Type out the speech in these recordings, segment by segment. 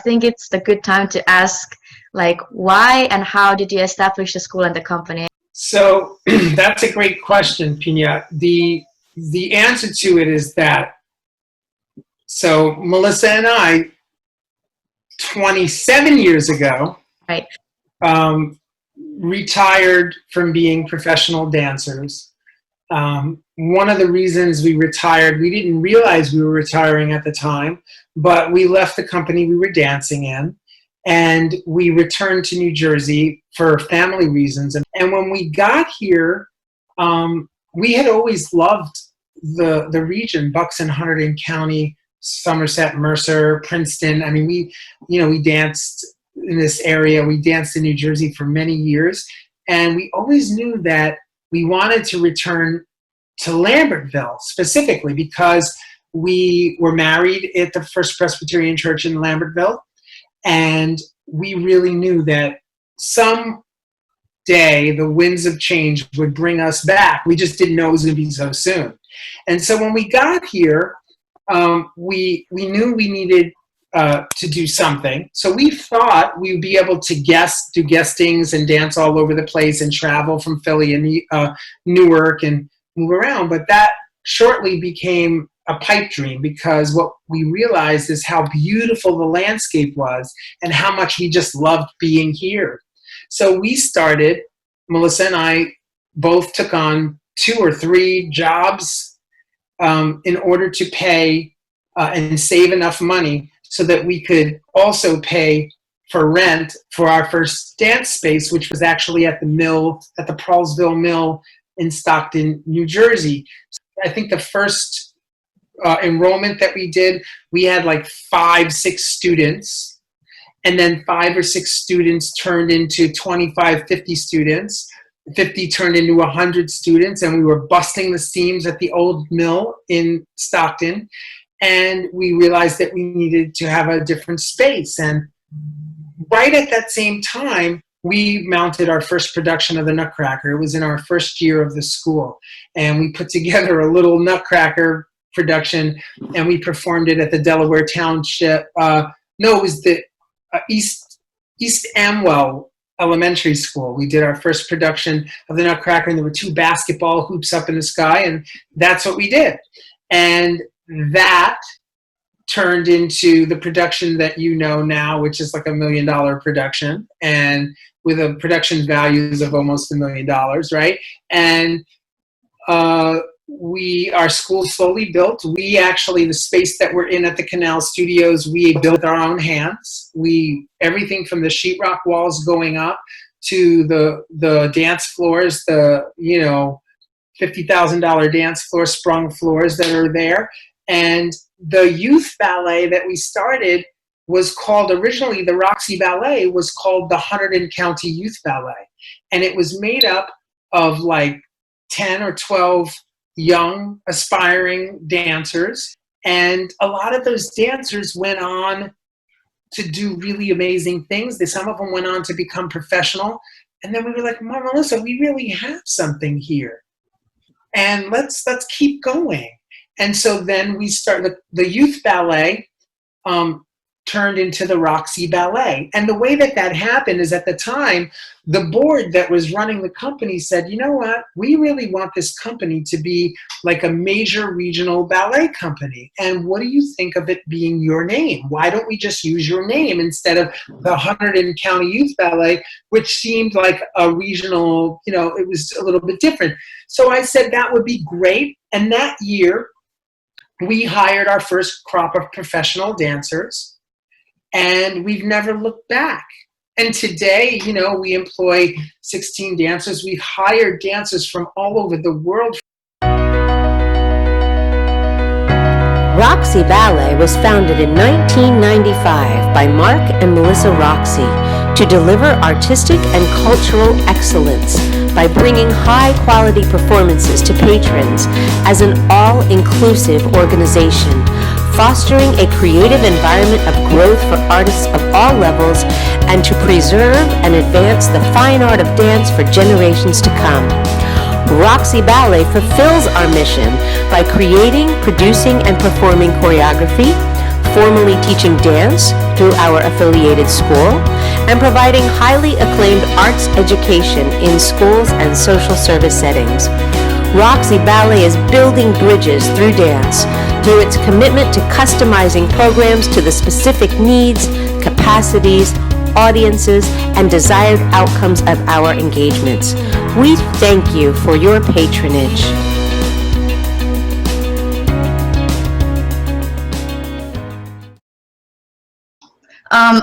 think it's the good time to ask, like, why and how did you establish the school and the company? So that's a great question, Pina. The answer to it is that, so Melissa and I, 27 years ago, Right. Retired from being professional dancers. One of the reasons we retired, we didn't realize we were retiring at the time, but we left the company we were dancing in, and we returned to New Jersey for family reasons. And when we got here, we had always loved the region, Bucks and Hunterdon County, Somerset, Mercer, Princeton. I mean, we danced in this area. We danced in New Jersey for many years, and we always knew that we wanted to return to Lambertville specifically because we were married at the First Presbyterian Church in Lambertville, and we really knew that someday the winds of change would bring us back. We just didn't know it was going to be so soon. And so when we got here, we knew we needed to do something. So we thought we would be able to do guestings and dance all over the place and travel from Philly and Newark and move around. But that shortly became a pipe dream, because what we realized is how beautiful the landscape was and how much we just loved being here. So we started, Melissa and I both took on 2 or 3 jobs in order to pay and save enough money so that we could also pay for rent for our first dance space, which was actually at the mill, at the Prallsville Mill in Stockton, New Jersey. I think the first enrollment that we did, we had like 5-6 students, and then 5 or 6 students turned into 25, 50 students. 50 turned into 100 students, and we were busting the seams at the old mill in Stockton. And we realized that we needed to have a different space. And right at that same time, we mounted our first production of the Nutcracker. It was in our first year of the school. And we put together a little Nutcracker production, and we performed it at the Delaware Township. It was the East Amwell Elementary School. We did our first production of the Nutcracker, and there were 2 basketball hoops up in the sky, and that's what we did. And that turned into the production that you know now, which is like $1 million production, and with a production values of almost $1 million, right? And our school slowly built. We actually, the space that we're in at the Canal Studios, we built with our own hands. Everything from the sheetrock walls going up to the dance floors, the $50,000 dance floor, sprung floors that are there. And the youth ballet that we started was called, originally the Roxy Ballet was called the Hunterdon County Youth Ballet. And it was made up of like 10 or 12 young aspiring dancers. And a lot of those dancers went on to do really amazing things. Some of them went on to become professional. And then we were like, Melissa, we really have something here. And let's keep going. And so then we started, the youth ballet turned into the Roxy Ballet. And the way that happened is, at the time, the board that was running the company said, you know what, we really want this company to be like a major regional ballet company. And what do you think of it being your name? Why don't we just use your name instead of the Hunterdon County Youth Ballet, which seemed like a regional, it was a little bit different. So I said that would be great. And that year, we hired our first crop of professional dancers. And we've never looked back. And today, we employ 16 dancers. We've hired dancers from all over the world. Roxy Ballet was founded in 1995 by Mark and Melissa Roxy to deliver artistic and cultural excellence by bringing high-quality performances to patrons as an all-inclusive organization, fostering a creative environment of growth for artists of all levels, and to preserve and advance the fine art of dance for generations to come. Roxy Ballet fulfills our mission by creating, producing, and performing choreography, formally teaching dance through our affiliated school, and providing highly acclaimed arts education in schools and social service settings. Roxy Ballet is building bridges through dance, through its commitment to customizing programs to the specific needs, capacities, audiences, and desired outcomes of our engagements. We thank you for your patronage.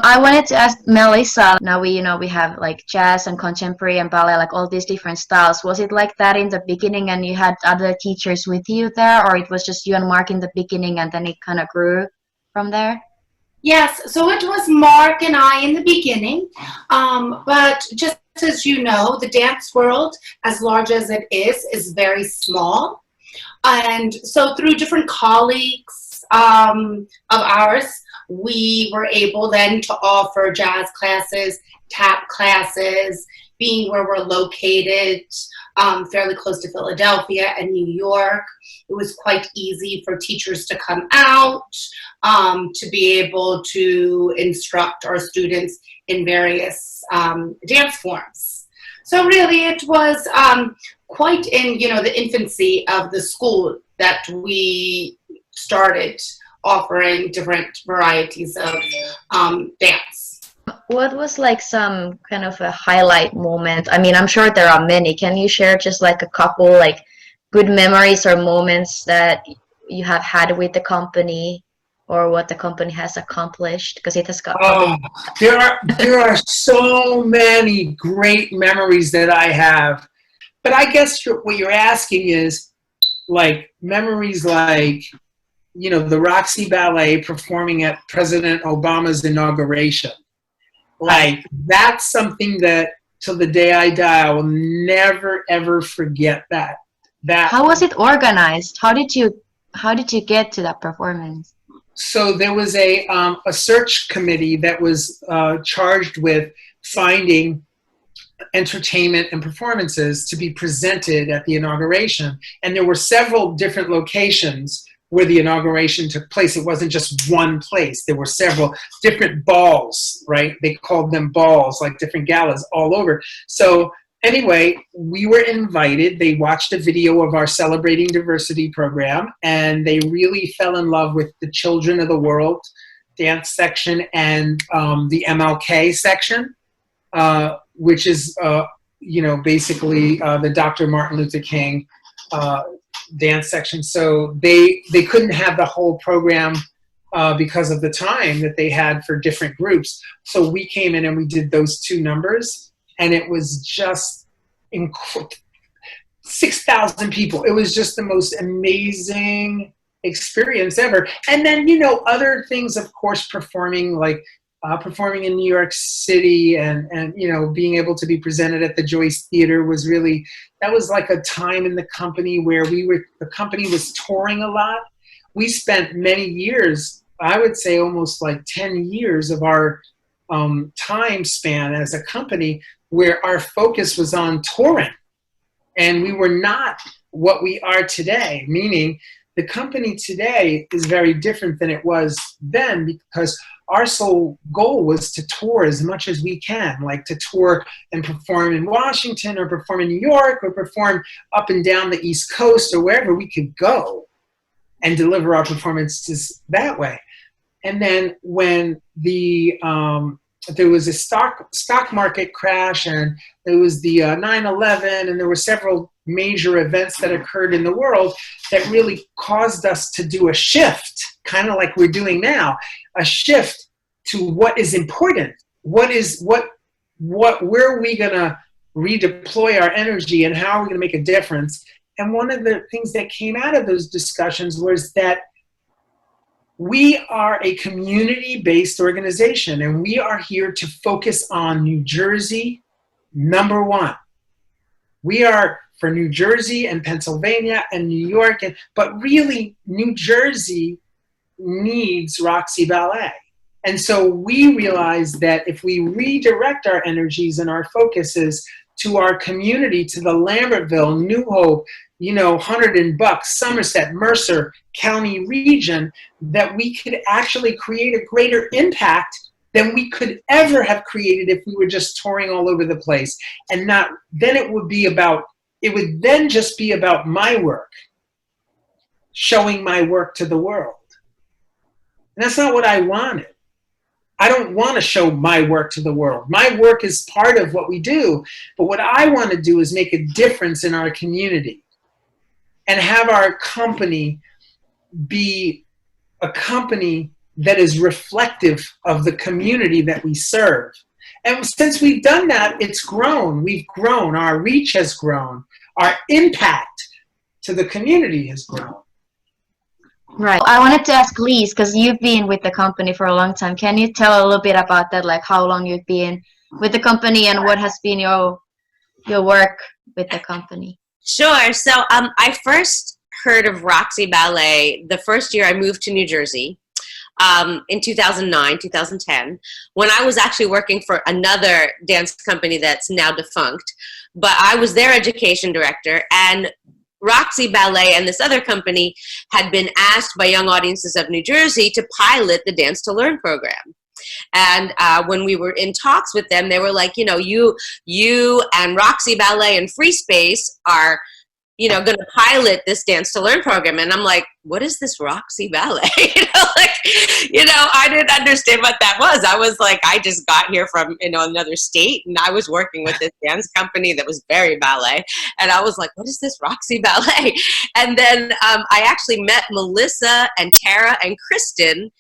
I wanted to ask Melissa. Now we have like jazz and contemporary and ballet, like all these different styles. Was it like that in the beginning, and you had other teachers with you there, or it was just you and Mark in the beginning, and then it kind of grew from there? Yes, so it was Mark and I in the beginning, but just as you know, the dance world, as large as it is very small. And so through different colleagues of ours, we were able then to offer jazz classes, tap classes, being where we're located, fairly close to Philadelphia and New York. It was quite easy for teachers to come out, to be able to instruct our students in various dance forms. So really it was quite in, the infancy of the school that we started offering different varieties of dance. What was like some kind of a highlight moment? I mean, I'm sure there are many. Can you share just like a couple like good memories or moments that you have had with the company, or what the company has accomplished? Because it has got there are so many great memories that I have. But I guess what you're asking is like memories like, the Roxy Ballet performing at President Obama's inauguration. Like, that's something that till the day I die, I will never, ever forget that. How was it organized? How did you get to that performance? So there was a search committee that was charged with finding entertainment and performances to be presented at the inauguration. And there were several different locations where the inauguration took place. It wasn't just one place. There were several different balls, right? They called them balls, like different galas all over. So anyway, we were invited. They watched a video of our Celebrating Diversity program, and they really fell in love with the Children of the World dance section and the MLK section, which is, basically the Dr. Martin Luther King dance section. So they couldn't have the whole program because of the time that they had for different groups. So we came in and we did those two numbers, and it was just 6,000 people. It was just the most amazing experience ever. And then, other things, of course, performing in New York City and being able to be presented at the Joyce Theater was really, that was like a time in the company where the company was touring a lot. We spent many years, I would say almost like 10 years of our time span as a company where our focus was on touring. And we were not what we are today, meaning the company today is very different than it was then, because our sole goal was to tour as much as we can, like to tour and perform in Washington or perform in New York or perform up and down the East Coast or wherever we could go and deliver our performances that way. And then when there was a stock market crash, and there was the 9/11, and there were several major events that occurred in the world that really caused us to do a shift, kind of like we're doing now, a shift to what is important. Where are we gonna redeploy our energy, and how are we gonna make a difference? And one of the things that came out of those discussions was that we are a community-based organization, and we are here to focus on New Jersey, number one. We are for New Jersey and Pennsylvania and New York, but really New Jersey needs Roxy Ballet. And so we realized that if we redirect our energies and our focuses to our community, to the Lambertville, New Hope, Hunterdon, Bucks, Somerset, Mercer County region, that we could actually create a greater impact than we could ever have created if we were just touring all over the place. And then it would then just be about my work, showing my work to the world. And that's not what I wanted. I don't want to show my work to the world. My work is part of what we do, but what I want to do is make a difference in our community and have our company be a company that is reflective of the community that we serve. And since we've done that, it's grown. We've grown. Our reach has grown. Our impact to the community has grown. Right. I wanted to ask Lise, because you've been with the company for a long time. Can you tell a little bit about that, like how long you've been with the company and what has been your work with the company? Sure. So I first heard of Roxy Ballet the first year I moved to New Jersey in 2009, 2010, when I was actually working for another dance company that's now defunct. But I was their education director, and Roxy Ballet and this other company had been asked by young audiences of New Jersey to pilot the Dance to Learn program. And when we were in talks with them, they were like, you and Roxy Ballet and Free Space are, going to pilot this Dance to Learn program. And I'm like, what is this Roxy Ballet? I didn't understand what that was. I was like, I just got here from, another state, and I was working with this dance company that was very ballet. And I was like, what is this Roxy Ballet? And then I actually met Melissa and Tara and Kristen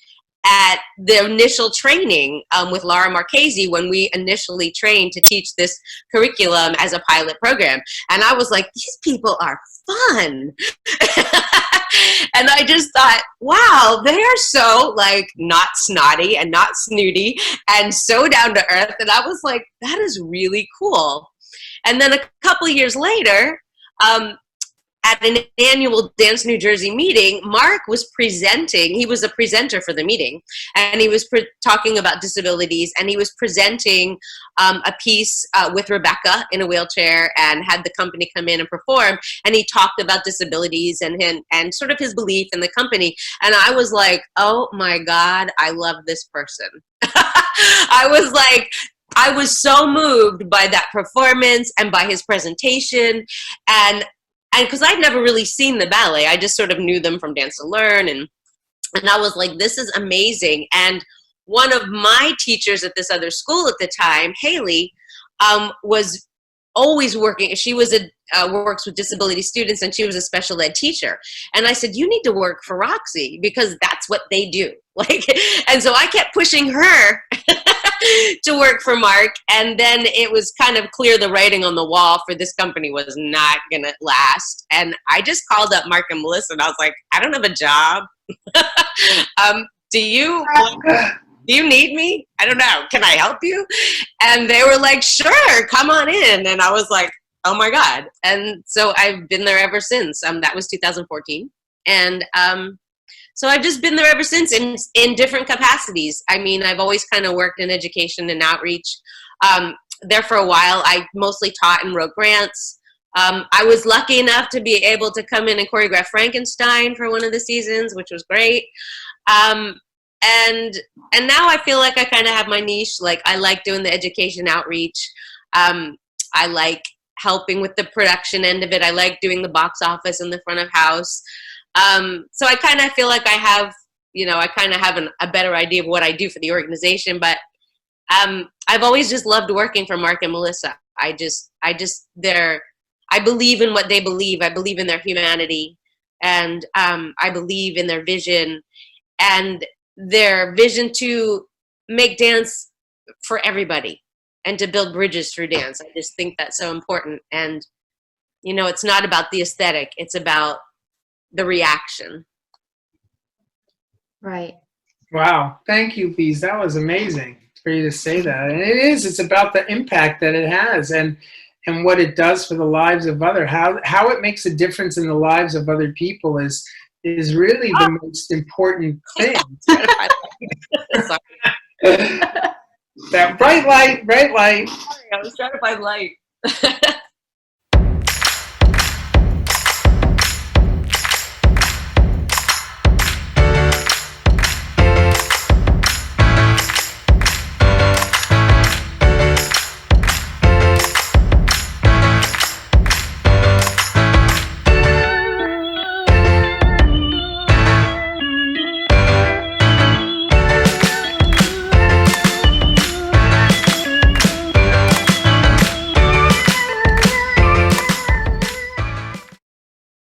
at the initial training with Laura Marchese when we initially trained to teach this curriculum as a pilot program. And I was like, these people are fun. And I just thought, wow, they are so not snotty and not snooty and so down to earth. And I was like, that is really cool. And then a couple of years later, at an annual Dance New Jersey meeting, Mark was presenting. He was a presenter for the meeting, and he was talking about disabilities, and he was presenting a piece with Rebecca in a wheelchair, and had the company come in and perform, and he talked about disabilities and sort of his belief in the company. And I was like, oh my God, I love this person. I was so moved by that performance and by his presentation, and because I'd never really seen the ballet, I just sort of knew them from Dance to Learn, and I was like, this is amazing. And one of my teachers at this other school at the time, Haley, was always working. She was works with disability students, and she was a special ed teacher. And I said, you need to work for Roxy, because that's what they do. And so I kept pushing her to work for Mark, and then it was kind of clear the writing on the wall for this company was not gonna last. And I just called up Mark and Melissa, and I was like, I don't have a job. Do you need me? I don't know. Can I help you? And they were like, sure, come on in. And I was like, oh my God. And so I've been there ever since. That was 2014. And so I've just been there ever since in different capacities. I mean, I've always kind of worked in education and outreach. There for a while, I mostly taught and wrote grants. I was lucky enough to be able to come in and choreograph Frankenstein for one of the seasons, which was great. And now I feel like I kind of have my niche. Like, I like doing the education outreach. I like helping with the production end of it. I like doing the box office and the front of house. So I kind of feel like I have, I kind of have a better idea of what I do for the organization. But I've always just loved working for Mark and Melissa. I believe in what they believe. I believe in their humanity, and I believe in their vision, and their vision to make dance for everybody and to build bridges through dance. I just think that's so important. And, it's not about the aesthetic. It's about the reaction. Right. Wow. Thank you, Lise. That was amazing for you to say that. And it's about the impact that it has and what it does for the lives of others. How it makes a difference in the lives of other people is really the most important thing. That bright light. Sorry, I was trying to find light.